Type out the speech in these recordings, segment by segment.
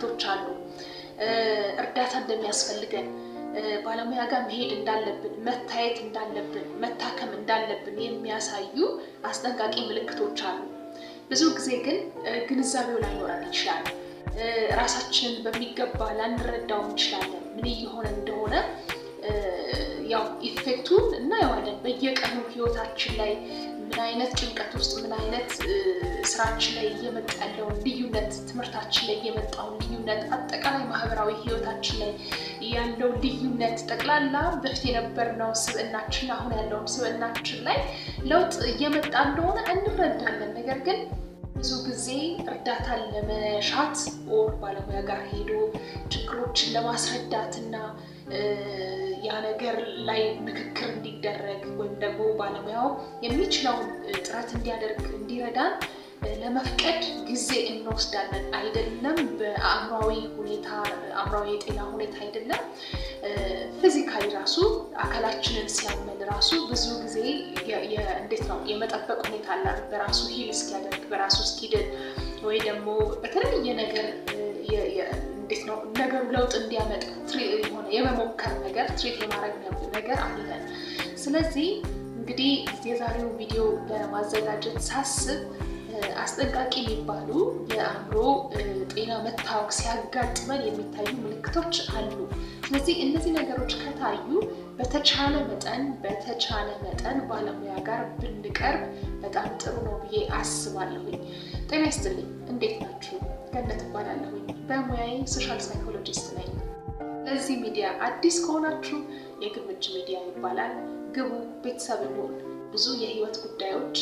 ምልክቶች አሉ። እርዳታ እንደሚያስፈልገን ባለሙያ ጋር መሄድ እንዳለብን መታየት እንዳለብን መታከም እንዳለብን የሚያሳዩ አስጠንቃቂ ምልክቶች አሉ። ብዙ ጊዜ ግን ግንዛቤው ላይኖረን ይችላል። ራሳችንን በሚገባ ላንረዳው እንችላለን። ምን እየሆነ እንደሆነ ያው ኢፌክቱን እናየዋለን በየቀኑ ህይወታችን ላይ ምን አይነት ጭንቀት ውስጥ ምን አይነት ስራችን ላይ እየመጣ ያለውን ልዩነት፣ ትምህርታችን ላይ እየመጣውን ልዩነት፣ አጠቃላይ ማህበራዊ ህይወታችን ላይ ያለው ልዩነት ጠቅላላ በፊት የነበርነው ስብዕናችን አሁን ያለውን ስብዕናችን ላይ ለውጥ እየመጣ እንደሆነ እንረዳለን። ነገር ግን ብዙ ጊዜ እርዳታን ለመሻት ኦር ባለሙያ ጋር ሄዶ ችግሮችን ለማስረዳትና ያ ነገር ላይ ምክክር እንዲደረግ ወይም ደግሞ ባለሙያው የሚችለውን ጥረት እንዲያደርግ እንዲረዳን ለመፍቀድ ጊዜ እንወስዳለን። አይደለም በአእምሯዊ ሁኔታ አእምሯዊ የጤና ሁኔታ አይደለም ፊዚካሊ ራሱ አካላችንን ሲያመን ራሱ ብዙ ጊዜ እንዴት ነው የመጠበቅ ሁኔታ አለ። በራሱ ሂል እስኪያደርግ በራሱ እስኪድን ወይ ደግሞ በተለያየ ነገር እንዴት ነው ነገሩ ለውጥ እንዲያመጣ የሆነ የመሞከር ነገር ትሪት የማድረግ ነገር አለ። ስለዚህ እንግዲህ የዛሬው ቪዲዮ ለማዘጋጀት ሳስብ አስጠንቃቂ የሚባሉ የአእምሮ ጤና መታወክ ሲያጋጥመን የሚታዩ ምልክቶች አሉ። ስለዚህ እነዚህ ነገሮች ከታዩ በተቻለ መጠን ባለሙያ ጋር ብንቀርብ በጣም ጥሩ ነው ብዬ አስባለሁኝ። ጤና ይስጥልኝ፣ እንዴት ናችሁ? ገነት እባላለሁኝ። በሙያዬ ሶሻል ሳይኮሎጂስት ነኝ። ለዚህ ሚዲያ አዲስ ከሆናችሁ የግምጅ ሚዲያ ይባላል። ግቡ፣ ቤተሰብ ሁኑ። ብዙ የህይወት ጉዳዮች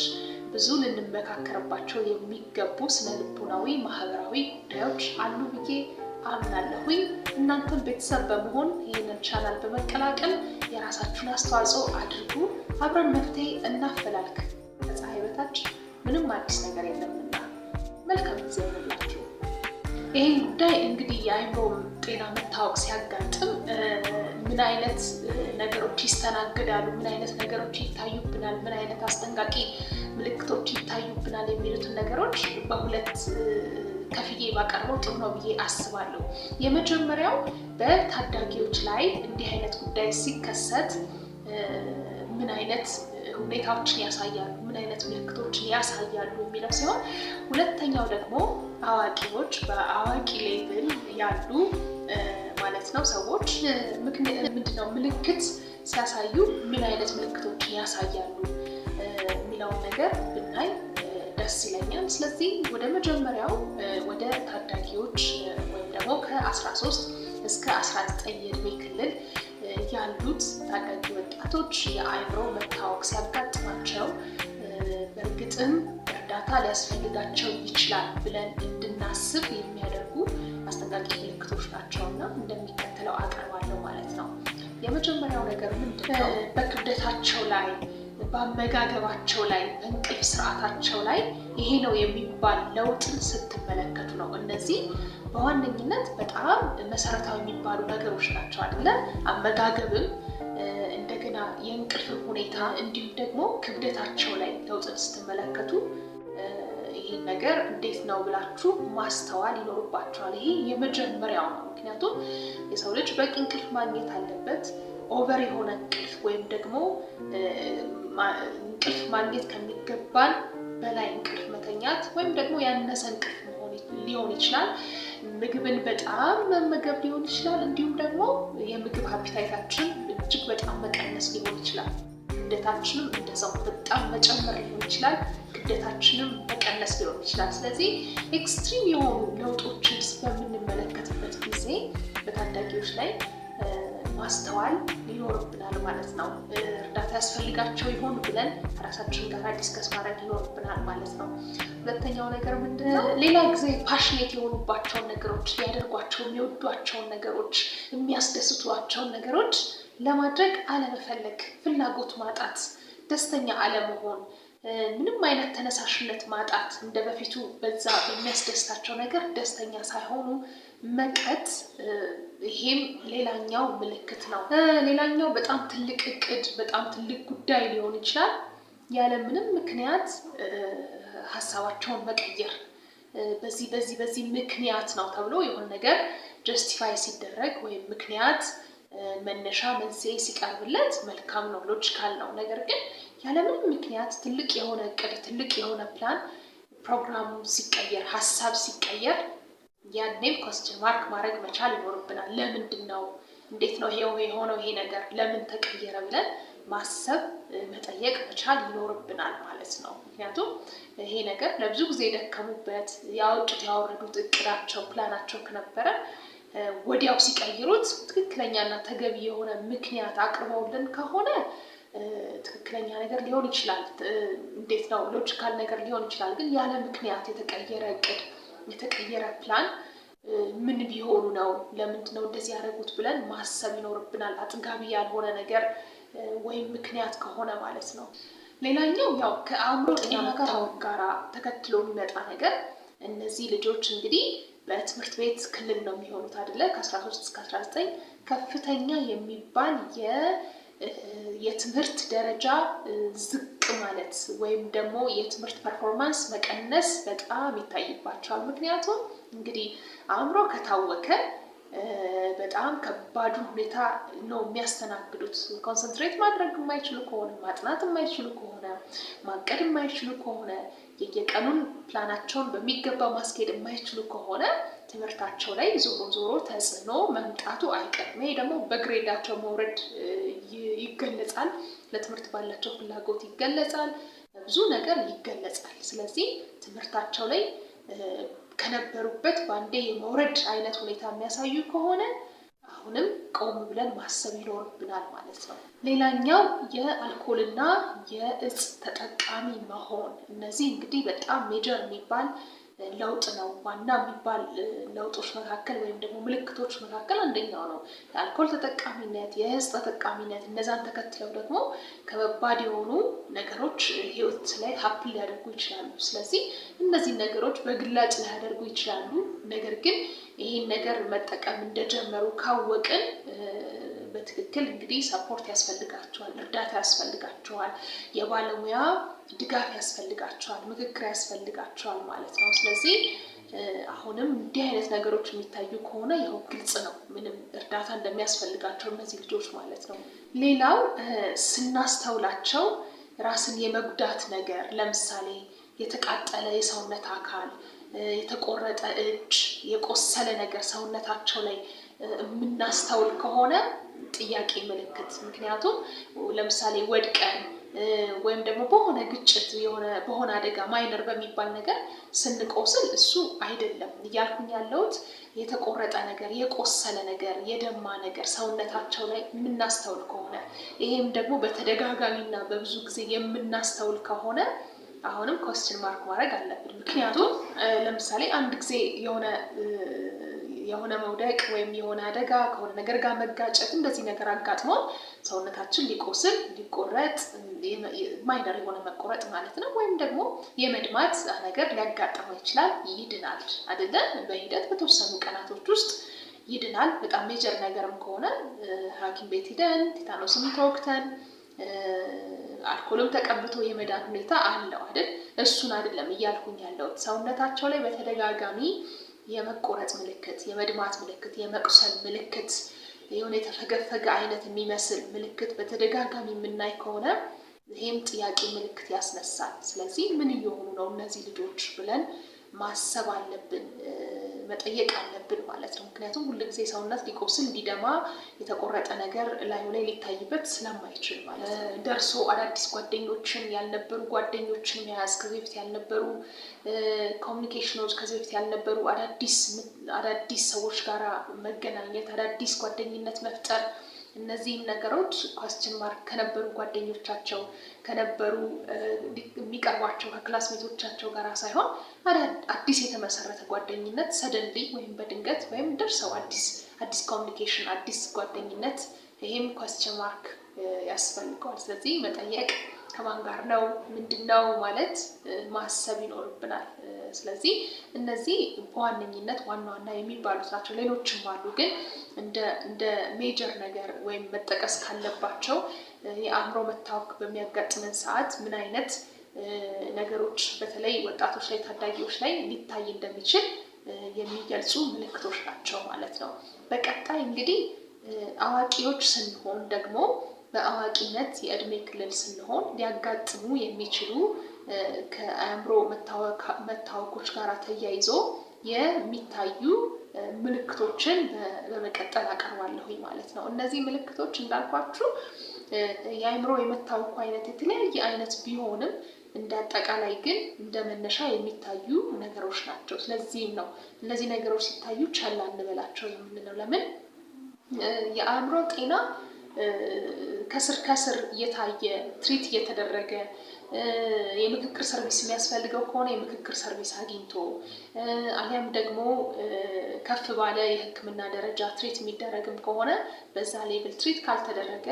ብዙ ልንመካከርባቸው የሚገቡ ስነ ልቦናዊ ማህበራዊ ጉዳዮች አሉ ብዬ አምናለሁኝ። እናንተም ቤተሰብ በመሆን ይህንን ቻናል በመቀላቀል የራሳችሁን አስተዋጽኦ አድርጉ። አብረን መፍትሄ እናፈላልግ። ከፀሐይ በታች ምንም አዲስ ነገር የለምና መልካም ጊዜ ይሁንላችሁ። ይህን ጉዳይ እንግዲህ የአእምሮ ጤና መታወክ ሲያጋጥም ምን አይነት ነገሮች ይስተናግዳሉ፣ ምን አይነት ነገሮች ይታዩብናል፣ ምን አይነት አስጠንቃቂ ምልክቶች ይታዩብናል የሚሉትን ነገሮች በሁለት ከፍዬ ባቀርበው ጥሩ ነው ብዬ አስባለሁ። የመጀመሪያው በታዳጊዎች ላይ እንዲህ አይነት ጉዳይ ሲከሰት ምን አይነት ሁኔታዎችን ያሳያሉ፣ ምን አይነት ምልክቶችን ያሳያሉ የሚለው ሲሆን፣ ሁለተኛው ደግሞ አዋቂዎች በአዋቂ ሌቭል ያሉ ማለት ነው ሰዎች ምንድነው ምልክት ሲያሳዩ ምን አይነት ምልክቶችን ያሳያሉ የሚለውን ነገር ብናይ ደስ ይለኛል። ስለዚህ ወደ መጀመሪያው ወደ ታዳጊዎች ወይም ደግሞ ከ13 እስከ 19 የዕድሜ ክልል ያሉት ታዳጊ ወጣቶች የአእምሮ መታወክ ሲያጋጥማቸው በእርግጥም እርዳታ ሊያስፈልጋቸው ይችላል ብለን እንድናስብ የሚያደርጉ አስጠንቃቂ ምልክቶች ናቸውና እንደሚከተለው አቀርባለሁ ማለት ነው። የመጀመሪያው ነገር ምንድነው? በክብደታቸው ላይ፣ በአመጋገባቸው ላይ፣ በእንቅልፍ ስርዓታቸው ላይ ይሄ ነው የሚባል ለውጥን ስትመለከቱ ነው። እነዚህ በዋነኝነት በጣም መሰረታዊ የሚባሉ ነገሮች ናቸው አይደለ? አመጋገብም እንደገና የእንቅልፍ ሁኔታ እንዲሁም ደግሞ ክብደታቸው ላይ ለውጥን ስትመለከቱ ይሄን ነገር እንዴት ነው ብላችሁ ማስተዋል ይኖርባችኋል። ይሄ የመጀመሪያው ነው። ምክንያቱም የሰው ልጅ በቂ እንቅልፍ ማግኘት አለበት። ኦቨር የሆነ እንቅልፍ ወይም ደግሞ እንቅልፍ ማግኘት ከሚገባን በላይ እንቅልፍ መተኛት ወይም ደግሞ ያነሰ እንቅልፍ ሊሆን ይችላል። ምግብን በጣም መመገብ ሊሆን ይችላል። እንዲሁም ደግሞ የምግብ አፒታይታችን እጅግ በጣም መቀነስ ሊሆን ይችላል። ክብደታችንም እንደዛው በጣም መጨመር ሊሆን ይችላል። ክብደታችንም መቀነስ ሊሆን ይችላል። ስለዚህ ኤክስትሪም የሆኑ ለውጦችን በምንመለከትበት ጊዜ በታዳጊዎች ላይ ማስተዋል ይኖርብናል ማለት ነው። እርዳታ ያስፈልጋቸው ይሆን ብለን ራሳችን ጋር ዲስከስ ማድረግ ይኖርብናል ማለት ነው። ሁለተኛው ነገር ምንድነው? ሌላ ጊዜ ፓሽኔት የሆኑባቸውን ነገሮች፣ ሊያደርጓቸው የሚወዷቸውን ነገሮች፣ የሚያስደስቷቸውን ነገሮች ለማድረግ አለመፈለግ፣ ፍላጎት ማጣት፣ ደስተኛ አለመሆን፣ ምንም አይነት ተነሳሽነት ማጣት፣ እንደ በፊቱ በዛ በሚያስደስታቸው ነገር ደስተኛ ሳይሆኑ መቅረት፣ ይሄም ሌላኛው ምልክት ነው። ሌላኛው በጣም ትልቅ እቅድ፣ በጣም ትልቅ ጉዳይ ሊሆን ይችላል። ያለ ምንም ምክንያት ሀሳባቸውን መቀየር፣ በዚህ ምክንያት ነው ተብሎ የሆነ ነገር ጀስቲፋይ ሲደረግ ወይም ምክንያት መነሻ መንስኤ ሲቀርብለት መልካም ነው፣ ሎጂካል ነው። ነገር ግን ያለምንም ምክንያት ትልቅ የሆነ እቅድ፣ ትልቅ የሆነ ፕላን ፕሮግራሙ ሲቀየር፣ ሀሳብ ሲቀየር ያኔም ኮስችን ማርክ ማድረግ መቻል ይኖርብናል። ለምንድን ነው? እንዴት ነው የሆነው? ይሄ ነገር ለምን ተቀየረ ብለን ማሰብ መጠየቅ መቻል ይኖርብናል ማለት ነው። ምክንያቱም ይሄ ነገር ለብዙ ጊዜ የደከሙበት ያወጡት ያወረዱት እቅዳቸው ፕላናቸው ከነበረ ወዲያው ሲቀይሩት ትክክለኛና ተገቢ የሆነ ምክንያት አቅርበውልን ከሆነ ትክክለኛ ነገር ሊሆን ይችላል። እንዴት ነው? ሎጂካል ነገር ሊሆን ይችላል። ግን ያለ ምክንያት የተቀየረ እቅድ፣ የተቀየረ ፕላን ምን ቢሆኑ ነው? ለምንድን ነው እንደዚህ ያደረጉት ብለን ማሰብ ይኖርብናል። አጥጋቢ ያልሆነ ነገር ወይም ምክንያት ከሆነ ማለት ነው። ሌላኛው ያው ከአእምሮ ጤና ጋር ተከትሎ የሚመጣ ነገር፣ እነዚህ ልጆች እንግዲህ በትምህርት ቤት ክልል ነው የሚሆኑት አይደለ? ከ13 እስከ 19 ከፍተኛ የሚባል የትምህርት ደረጃ ዝቅ ማለት ወይም ደግሞ የትምህርት ፐርፎርማንስ መቀነስ በጣም ይታይባቸዋል። ምክንያቱም እንግዲህ አእምሮ ከታወከ በጣም ከባዱ ሁኔታ ነው የሚያስተናግዱት። ኮንሰንትሬት ማድረግ የማይችሉ ከሆነ፣ ማጥናት የማይችሉ ከሆነ፣ ማቀድ የማይችሉ ከሆነ፣ የቀኑን ፕላናቸውን በሚገባ ማስኬድ የማይችሉ ከሆነ ትምህርታቸው ላይ ዞሮ ተጽዕኖ መምጣቱ አይቀርም። ይሄ ደግሞ በግሬዳቸው መውረድ ይገለጻል፣ ለትምህርት ባላቸው ፍላጎት ይገለጻል፣ ብዙ ነገር ይገለጻል። ስለዚህ ትምህርታቸው ላይ ከነበሩበት በአንዴ የመውረድ አይነት ሁኔታ የሚያሳዩ ከሆነ አሁንም ቆም ብለን ማሰብ ይኖርብናል ማለት ነው። ሌላኛው የአልኮልና የእጽ ተጠቃሚ መሆን። እነዚህ እንግዲህ በጣም ሜጀር የሚባል ለውጥ ነው። ዋና የሚባል ለውጦች መካከል ወይም ደግሞ ምልክቶች መካከል አንደኛው ነው የአልኮል ተጠቃሚነት፣ የእጽ ተጠቃሚነት። እነዛን ተከትለው ደግሞ ከባድ የሆኑ ነገሮች ህይወት ላይ ሀፕን ሊያደርጉ ይችላሉ። ስለዚህ እነዚህ ነገሮች በግላጭ ሊያደርጉ ይችላሉ። ነገር ግን ይህን ነገር መጠቀም እንደጀመሩ ካወቅን በትክክል እንግዲህ ሰፖርት ያስፈልጋቸዋል፣ እርዳታ ያስፈልጋቸዋል፣ የባለሙያ ድጋፍ ያስፈልጋቸዋል፣ ምክክር ያስፈልጋቸዋል ማለት ነው። ስለዚህ አሁንም እንዲህ አይነት ነገሮች የሚታዩ ከሆነ ያው ግልጽ ነው ምንም እርዳታ እንደሚያስፈልጋቸው እነዚህ ልጆች ማለት ነው። ሌላው ስናስተውላቸው ራስን የመጉዳት ነገር፣ ለምሳሌ የተቃጠለ የሰውነት አካል፣ የተቆረጠ እጅ፣ የቆሰለ ነገር ሰውነታቸው ላይ የምናስተውል ከሆነ ጥያቄ ምልክት። ምክንያቱም ለምሳሌ ወድቀን ወይም ደግሞ በሆነ ግጭት በሆነ አደጋ ማይነር በሚባል ነገር ስንቆስል እሱ አይደለም እያልኩኝ ያለሁት የተቆረጠ ነገር፣ የቆሰለ ነገር፣ የደማ ነገር ሰውነታቸው ላይ የምናስተውል ከሆነ ይሄም ደግሞ በተደጋጋሚና በብዙ ጊዜ የምናስተውል ከሆነ አሁንም ኮስችን ማርክ ማድረግ አለብን። ምክንያቱም ለምሳሌ አንድ ጊዜ የሆነ መውደቅ ወይም የሆነ አደጋ ከሆነ ነገር ጋር መጋጨት እንደዚህ ነገር አጋጥሞ ሰውነታችን ሊቆስል፣ ሊቆረጥ፣ ማይነር የሆነ መቆረጥ ማለት ነው። ወይም ደግሞ የመድማት ነገር ሊያጋጥመው ይችላል። ይድናል አይደለ? በሂደት በተወሰኑ ቀናቶች ውስጥ ይድናል። በጣም ሜጀር ነገርም ከሆነ ሐኪም ቤት ሂደን ቲታኖስም ተወግተን አልኮልም ተቀብቶ የመዳን ሁኔታ አለው አይደል? እሱን አይደለም እያልኩኝ ያለሁት። ሰውነታቸው ላይ በተደጋጋሚ የመቆረጥ ምልክት፣ የመድማት ምልክት፣ የመቁሰል ምልክት፣ የሆነ የተፈገፈገ አይነት የሚመስል ምልክት በተደጋጋሚ የምናይ ከሆነ ይህም ጥያቄ ምልክት ያስነሳል። ስለዚህ ምን እየሆኑ ነው እነዚህ ልጆች ብለን ማሰብ አለብን፣ መጠየቅ አለብን ማለት ነው። ምክንያቱም ሁልጊዜ ሰውነት ሊቆስል ሊደማ የተቆረጠ ነገር ላዩ ላይ ሊታይበት ስለማይችል ማለት ነው። ደርሶ አዳዲስ ጓደኞችን ያልነበሩ ጓደኞችን መያዝ፣ ከዚህ በፊት ያልነበሩ ኮሚኒኬሽኖች፣ ከዚህ በፊት ያልነበሩ አዳዲስ ሰዎች ጋር መገናኘት፣ አዳዲስ ጓደኝነት መፍጠር፣ እነዚህን ነገሮች ኳስችን ማርክ ከነበሩ ጓደኞቻቸው ከነበሩ የሚቀርቧቸው ከክላስሜቶቻቸው ጋር ሳይሆን አዲስ የተመሰረተ ጓደኝነት ሰደንሊ ወይም በድንገት ወይም ደርሰው አዲስ ኮሚኒኬሽን፣ አዲስ ጓደኝነት፣ ይሄም ኳስችን ማርክ ያስፈልገዋል። ስለዚህ መጠየቅ ከማን ጋር ነው ምንድን ነው ማለት ማሰብ ይኖርብናል። ስለዚህ እነዚህ በዋነኝነት ዋና ዋና የሚባሉት ናቸው። ሌሎችም አሉ፣ ግን እንደ ሜጀር ነገር ወይም መጠቀስ ካለባቸው የአእምሮ መታወክ በሚያጋጥመን ሰዓት ምን አይነት ነገሮች በተለይ ወጣቶች ላይ ታዳጊዎች ላይ ሊታይ እንደሚችል የሚገልጹ ምልክቶች ናቸው ማለት ነው። በቀጣይ እንግዲህ አዋቂዎች ስንሆን ደግሞ በአዋቂነት የእድሜ ክልል ስንሆን ሊያጋጥሙ የሚችሉ ከአእምሮ መታወኮች ጋር ተያይዞ የሚታዩ ምልክቶችን በመቀጠል አቀርባለሁኝ ማለት ነው። እነዚህ ምልክቶች እንዳልኳችሁ የአእምሮ የመታወኩ አይነት የተለያየ አይነት ቢሆንም እንደ አጠቃላይ ግን እንደ መነሻ የሚታዩ ነገሮች ናቸው። ስለዚህም ነው እነዚህ ነገሮች ሲታዩ ቸል አንበላቸው የምንለው። ለምን የአእምሮ ጤና ከስር ከስር እየታየ ትሪት እየተደረገ የምክክር ሰርቪስ የሚያስፈልገው ከሆነ የምክክር ሰርቪስ አግኝቶ አሊያም ደግሞ ከፍ ባለ የሕክምና ደረጃ ትሪት የሚደረግም ከሆነ በዛ ሌቭል ትሪት ካልተደረገ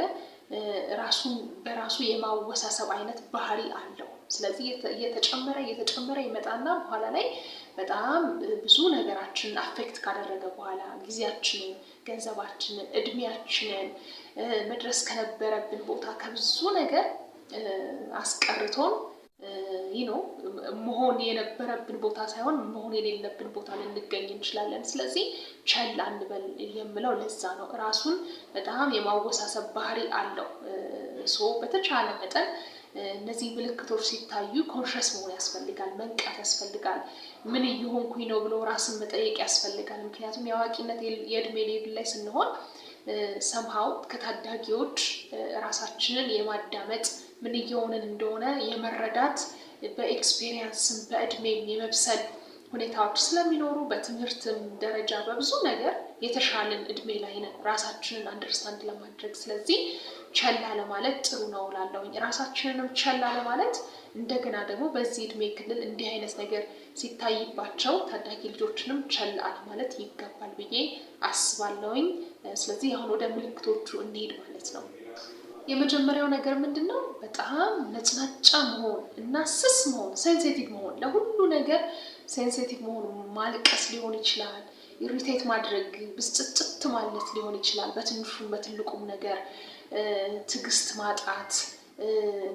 ራሱን በራሱ የማወሳሰብ አይነት ባህሪ አለው። ስለዚህ እየተጨመረ ይመጣና በኋላ ላይ በጣም ብዙ ነገራችንን አፌክት ካደረገ በኋላ ጊዜያችንን፣ ገንዘባችንን፣ እድሜያችንን መድረስ ከነበረብን ቦታ ከብዙ ነገር አስቀርቶን መሆን የነበረብን ቦታ ሳይሆን መሆን የሌለብን ቦታ ልንገኝ እንችላለን። ስለዚህ ቸል አንበል የምለው ለዛ ነው። ራሱን በጣም የማወሳሰብ ባህሪ አለው። በተቻለ መጠን እነዚህ ምልክቶች ሲታዩ ኮንሸስ መሆን ያስፈልጋል፣ መንቃት ያስፈልጋል። ምን እየሆንኩኝ ነው ብሎ ራስን መጠየቅ ያስፈልጋል። ምክንያቱም የአዋቂነት የእድሜ ሌቭል ላይ ስንሆን ሰምሃው ከታዳጊዎች ራሳችንን የማዳመጥ ምን እየሆንን እንደሆነ የመረዳት በኤክስፔሪየንስም በእድሜም የመብሰል ሁኔታዎች ስለሚኖሩ በትምህርትም ደረጃ በብዙ ነገር የተሻለን እድሜ ላይ ነን ራሳችንን አንደርስታንድ ለማድረግ። ስለዚህ ቸል አለማለት ጥሩ ነው እላለሁኝ። ራሳችንንም ቸል አለማለት እንደገና ደግሞ በዚህ እድሜ ክልል እንዲህ አይነት ነገር ሲታይባቸው ታዳጊ ልጆችንም ቸል አለማለት ይገባል ብዬ አስባለሁኝ። ስለዚህ አሁን ወደ ምልክቶቹ እንሄድ ማለት ነው። የመጀመሪያው ነገር ምንድነው? በጣም ነጭናጫ መሆን እና ስስ መሆን፣ ሴንሲቲቭ መሆን፣ ለሁሉ ነገር ሴንሲቲቭ መሆን፣ ማልቀስ ሊሆን ይችላል፣ ኢሪቴት ማድረግ፣ ብስጭት ማለት ሊሆን ይችላል። በትንሹም በትልቁም ነገር ትዕግስት ማጣት፣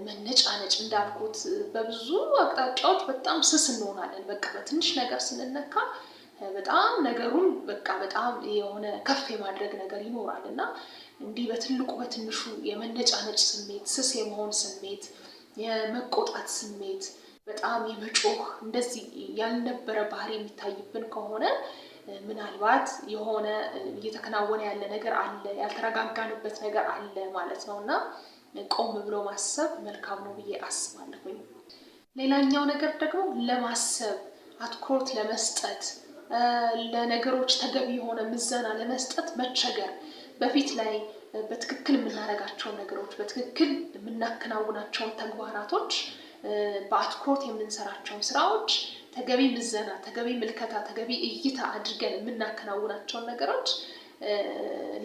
መነጫነጭ፣ እንዳልኩት በብዙ አቅጣጫዎች በጣም ስስ እንሆናለን። በቃ በትንሽ ነገር ስንነካ በጣም ነገሩን በጣም የሆነ ከፍ የማድረግ ነገር ይኖራል እና እንዲህ በትልቁ በትንሹ የመነጫነጭ ስሜት፣ ስስ የመሆን ስሜት፣ የመቆጣት ስሜት፣ በጣም የመጮህ እንደዚህ ያልነበረ ባህሪ የሚታይብን ከሆነ ምናልባት የሆነ እየተከናወነ ያለ ነገር አለ፣ ያልተረጋጋንበት ነገር አለ ማለት ነው እና ቆም ብሎ ማሰብ መልካም ነው ብዬ አስባለሁኝ። ሌላኛው ነገር ደግሞ ለማሰብ አትኩሮት ለመስጠት ለነገሮች ተገቢ የሆነ ምዘና ለመስጠት መቸገር፣ በፊት ላይ በትክክል የምናደርጋቸውን ነገሮች በትክክል የምናከናውናቸውን ተግባራቶች በአትኩሮት የምንሰራቸውን ስራዎች ተገቢ ምዘና፣ ተገቢ ምልከታ፣ ተገቢ እይታ አድርገን የምናከናውናቸውን ነገሮች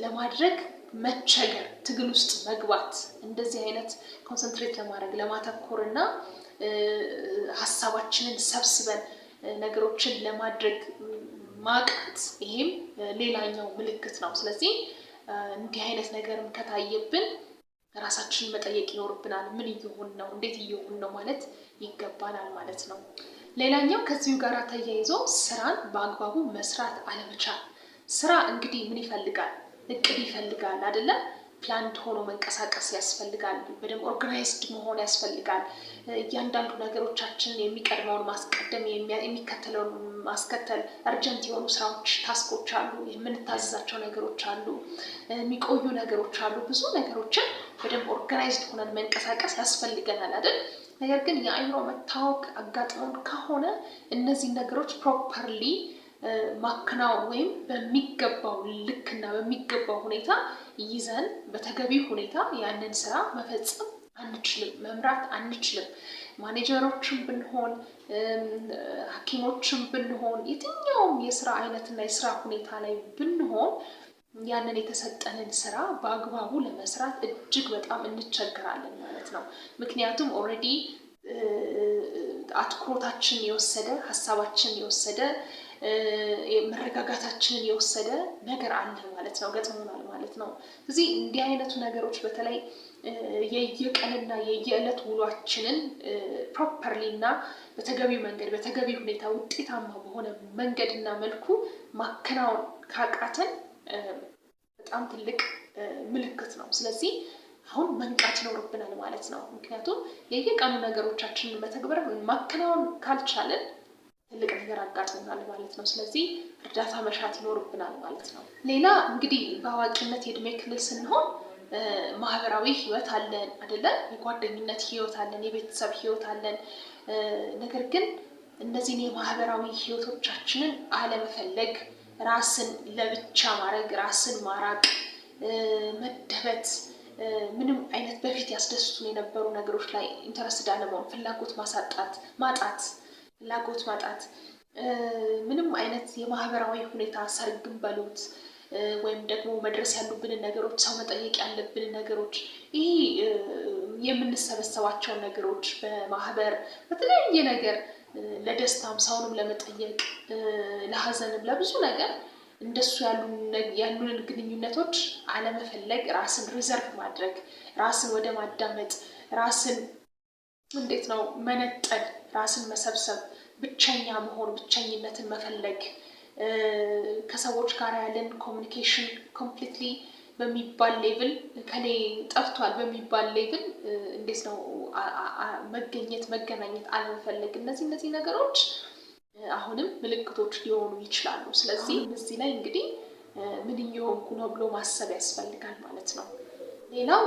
ለማድረግ መቸገር፣ ትግል ውስጥ መግባት፣ እንደዚህ አይነት ኮንሰንትሬት ለማድረግ ለማተኮር እና ሀሳባችንን ሰብስበን ነገሮችን ለማድረግ ማቃት፣ ይሄም ሌላኛው ምልክት ነው። ስለዚህ እንዲህ አይነት ነገርም ከታየብን ራሳችንን መጠየቅ ይኖርብናል። ምን እየሆን ነው? እንዴት እየሆን ነው ማለት ይገባናል ማለት ነው። ሌላኛው ከዚሁ ጋር ተያይዞ ስራን በአግባቡ መስራት አለመቻል። ስራ እንግዲህ ምን ይፈልጋል? እቅድ ይፈልጋል አይደለ? ፕላንድ ሆኖ መንቀሳቀስ ያስፈልጋል። በደንብ ኦርጋናይዝድ መሆን ያስፈልጋል። እያንዳንዱ ነገሮቻችንን የሚቀድመውን ማስቀደም፣ የሚከተለውን ማስከተል፣ አርጀንት የሆኑ ስራዎች፣ ታስኮች አሉ፣ የምንታዘዛቸው ነገሮች አሉ፣ የሚቆዩ ነገሮች አሉ። ብዙ ነገሮችን በደንብ ኦርጋናይዝድ ሆነን መንቀሳቀስ ያስፈልገናል አይደል? ነገር ግን የአእምሮ መታወክ አጋጥሞን ከሆነ እነዚህ ነገሮች ፕሮፐርሊ ማከናወን ወይም በሚገባው ልክና በሚገባው ሁኔታ ይዘን በተገቢ ሁኔታ ያንን ስራ መፈጸም አንችልም፣ መምራት አንችልም። ማኔጀሮችም ብንሆን ሐኪሞችም ብንሆን የትኛውም የስራ አይነትና የስራ ሁኔታ ላይ ብንሆን ያንን የተሰጠንን ስራ በአግባቡ ለመስራት እጅግ በጣም እንቸገራለን ማለት ነው። ምክንያቱም ኦልሬዲ አትኩሮታችን የወሰደ ሀሳባችን የወሰደ መረጋጋታችንን የወሰደ ነገር አለ ማለት ነው፣ ገጥሞናል ማለት ነው። ስለዚህ እንዲህ አይነቱ ነገሮች በተለይ የየቀንና የየዕለት ውሏችንን ፕሮፐርሊ እና በተገቢው መንገድ በተገቢ ሁኔታ ውጤታማ በሆነ መንገድና መልኩ ማከናወን ካቃተን በጣም ትልቅ ምልክት ነው። ስለዚህ አሁን መንቃት ይኖርብናል ማለት ነው። ምክንያቱም የየቀኑ ነገሮቻችንን መተግበር ማከናወን ካልቻለን ትልቅ ነገር አጋጥሞናል ማለት ነው። ስለዚህ እርዳታ መሻት ይኖርብናል ማለት ነው። ሌላ እንግዲህ በአዋቂነት የእድሜ ክልል ስንሆን ማህበራዊ ህይወት አለን አይደለ? የጓደኝነት ህይወት አለን፣ የቤተሰብ ህይወት አለን። ነገር ግን እነዚህን የማህበራዊ ህይወቶቻችንን አለመፈለግ፣ ራስን ለብቻ ማድረግ፣ ራስን ማራቅ፣ መደበት፣ ምንም አይነት በፊት ያስደስቱን የነበሩ ነገሮች ላይ ኢንተረስት አለመሆን፣ ፍላጎት ማጣት፣ ምንም አይነት የማህበራዊ ሁኔታ ሰርግን በሉት ወይም ደግሞ መድረስ ያሉብንን ነገሮች፣ ሰው መጠየቅ ያለብንን ነገሮች፣ ይህ የምንሰበሰባቸውን ነገሮች በማህበር በተለያየ ነገር ለደስታም ሰውንም ለመጠየቅ ለሀዘንም ለብዙ ነገር እንደሱ ያሉንን ግንኙነቶች አለመፈለግ፣ ራስን ሪዘርቭ ማድረግ፣ ራስን ወደ ማዳመጥ፣ ራስን እንዴት ነው መነጠል፣ ራስን መሰብሰብ፣ ብቸኛ መሆን፣ ብቸኝነትን መፈለግ፣ ከሰዎች ጋር ያለን ኮሚኒኬሽን ኮምፕሊትሊ በሚባል ሌቭል ከኔ ጠፍቷል በሚባል ሌቭል እንዴት ነው መገናኘት አለመፈለግ፣ እነዚህ ነገሮች አሁንም ምልክቶች ሊሆኑ ይችላሉ። ስለዚህ እዚህ ላይ እንግዲህ ምን እየሆንኩ ነው ብሎ ማሰብ ያስፈልጋል ማለት ነው። ሌላው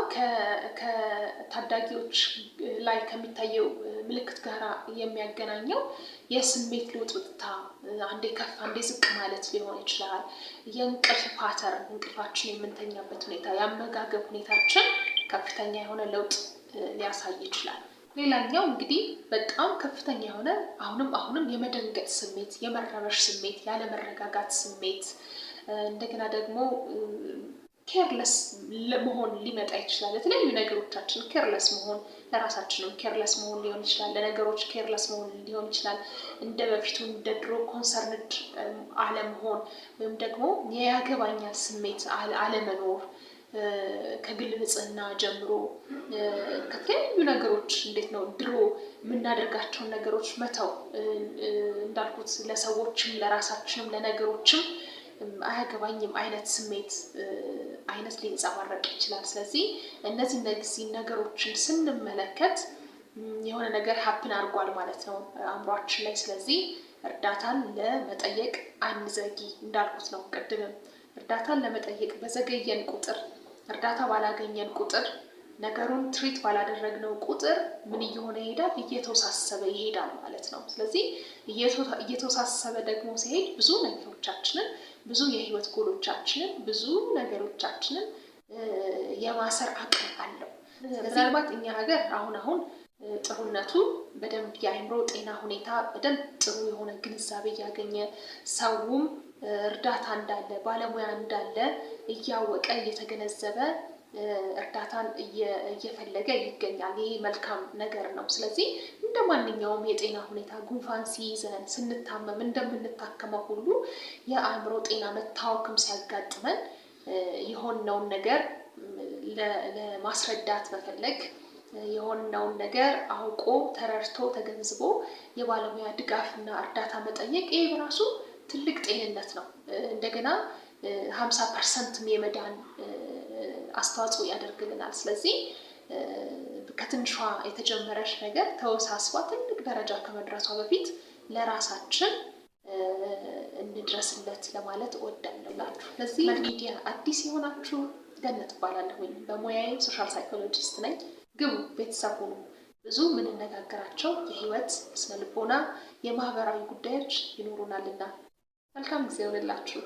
ከታዳጊዎች ላይ ከሚታየው ምልክት ጋር የሚያገናኘው የስሜት ልውጥውጥታ፣ አንዴ ከፍ አንዴ ዝቅ ማለት ሊሆን ይችላል። የእንቅልፍ ፓተርን፣ እንቅልፋችን የምንተኛበት ሁኔታ፣ የአመጋገብ ሁኔታችን ከፍተኛ የሆነ ለውጥ ሊያሳይ ይችላል። ሌላኛው እንግዲህ በጣም ከፍተኛ የሆነ አሁንም የመደንገጥ ስሜት፣ የመረበሽ ስሜት፣ ያለመረጋጋት ስሜት፣ እንደገና ደግሞ ኬርለስ ለመሆን ሊመጣ ይችላል። የተለያዩ ነገሮቻችን ኬርለስ መሆን፣ ለራሳችንም ኬርለስ መሆን ሊሆን ይችላል። ለነገሮች ኬርለስ መሆን ሊሆን ይችላል። እንደ በፊቱ እንደ ድሮ ኮንሰርንድ አለመሆን ወይም ደግሞ የያገባኛል ስሜት አለመኖር፣ ከግል ንጽህና ጀምሮ ከተለያዩ ነገሮች እንዴት ነው ድሮ የምናደርጋቸውን ነገሮች መተው፣ እንዳልኩት ለሰዎችም ለራሳችንም ለነገሮችም አያገባኝም አይነት ስሜት አይነት ሊንጸባረቅ ይችላል። ስለዚህ እነዚህ ነገሮችን ስንመለከት የሆነ ነገር ሀፕን አድርጓል ማለት ነው አእምሯችን ላይ። ስለዚህ እርዳታን ለመጠየቅ አንዘጊ፣ እንዳልኩት ነው ቅድምም እርዳታን ለመጠየቅ በዘገየን ቁጥር፣ እርዳታ ባላገኘን ቁጥር፣ ነገሩን ትሪት ባላደረግነው ቁጥር ምን እየሆነ ይሄዳል? እየተወሳሰበ ይሄዳል ማለት ነው። ስለዚህ እየተወሳሰበ ደግሞ ሲሄድ ብዙ ነገሮቻችንን፣ ብዙ የህይወት ጎሎቻችንን፣ ብዙ ነገሮቻችንን የማሰር አቅም አለው። ምናልባት እኛ ሀገር አሁን ጥሩነቱ በደንብ የአእምሮ ጤና ሁኔታ በደንብ ጥሩ የሆነ ግንዛቤ እያገኘ ሰውም እርዳታ እንዳለ ባለሙያ እንዳለ እያወቀ እየተገነዘበ እርዳታን እየፈለገ ይገኛል። ይሄ መልካም ነገር ነው። ስለዚህ እንደ ማንኛውም የጤና ሁኔታ ጉንፋን ሲይዘን ስንታመም እንደምንታከመው ሁሉ የአእምሮ ጤና መታወክም ሲያጋጥመን የሆነውን ነገር ለማስረዳት መፈለግ፣ የሆነውን ነገር አውቆ ተረድቶ ተገንዝቦ የባለሙያ ድጋፍና እርዳታ መጠየቅ፣ ይሄ በራሱ ትልቅ ጤንነት ነው። እንደገና 50% የመዳን አስተዋጽኦ ያደርግልናል። ስለዚህ ከትንሿ የተጀመረች ነገር ተወሳስባ ትልቅ ደረጃ ከመድረሷ በፊት ለራሳችን እንድረስለት ለማለት እወዳለሁ። ለዚህ ሚዲያ አዲስ የሆናችሁ ገነት እባላለሁኝ። በሙያዬ ሶሻል ሳይኮሎጂስት ነኝ። ግቡ፣ ቤተሰብ ሁኑ። ብዙ የምንነጋገራቸው የህይወት ስነ ልቦና፣ የማህበራዊ ጉዳዮች ይኖሩናልና መልካም ጊዜ ይሁንላችሁ።